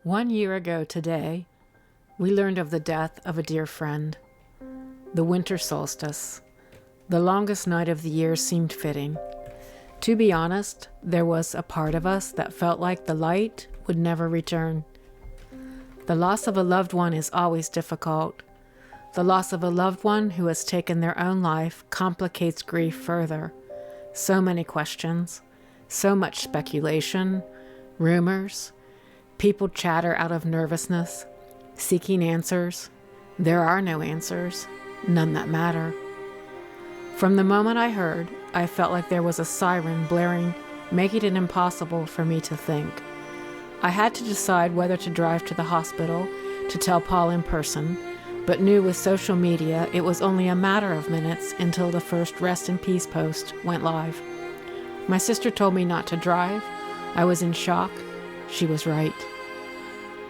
1 year ago today, we learned of the death of a dear friend. The winter solstice. The longest night of the year seemed fitting. To be honest, there was a part of us that felt like the light would never return. The loss of a loved one is always difficult. The loss of a loved one who has taken their own life complicates grief further. So many questions, so much speculation, rumors. People chatter out of nervousness, seeking answers. There are no answers, none that matter. From the moment I heard, I felt like there was a siren blaring, making it impossible for me to think. I had to decide whether to drive to the hospital to tell Paul in person, but knew with social media it was only a matter of minutes until the first rest in peace post went live. My sister told me not to drive. I was in shock. She was right.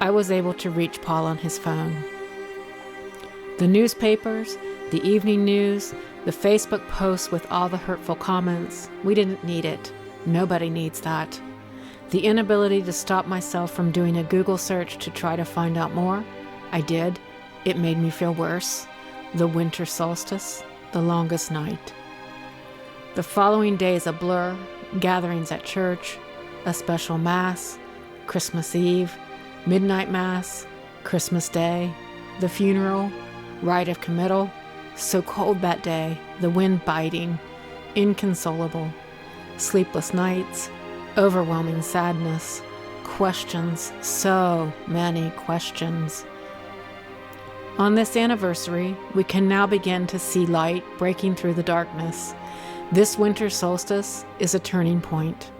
I was able to reach Paul on his phone. The newspapers, the evening news, the Facebook posts with all the hurtful comments, we didn't need it. Nobody needs that. The inability to stop myself from doing a Google search to try to find out more, I did. It made me feel worse. The winter solstice, the longest night. The following day is a blur, gatherings at church, a special mass, Christmas Eve, midnight mass, Christmas Day, the funeral, rite of committal, so cold that day, the wind biting, inconsolable, sleepless nights, overwhelming sadness, questions, so many questions. On this anniversary, we can now begin to see light breaking through the darkness. This winter solstice is a turning point.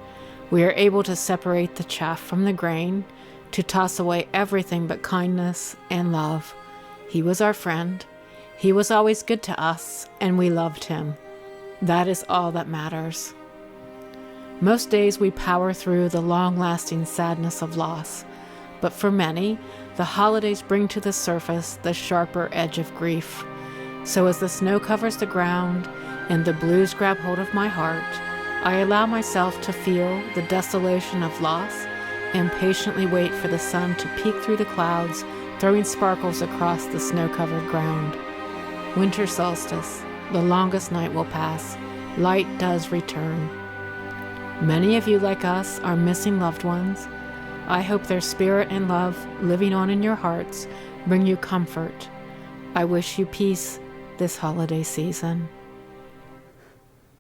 We are able to separate the chaff from the grain, to toss away everything but kindness and love. He was our friend. He was always good to us, and we loved him. That is all that matters. Most days we power through the long-lasting sadness of loss, but for many, the holidays bring to the surface the sharper edge of grief. So as the snow covers the ground and the blues grab hold of my heart, I allow myself to feel the desolation of loss and patiently wait for the sun to peek through the clouds, throwing sparkles across the snow-covered ground. Winter solstice, the longest night will pass. Light does return. Many of you, like us, are missing loved ones. I hope their spirit and love, living on in your hearts, bring you comfort. I wish you peace this holiday season.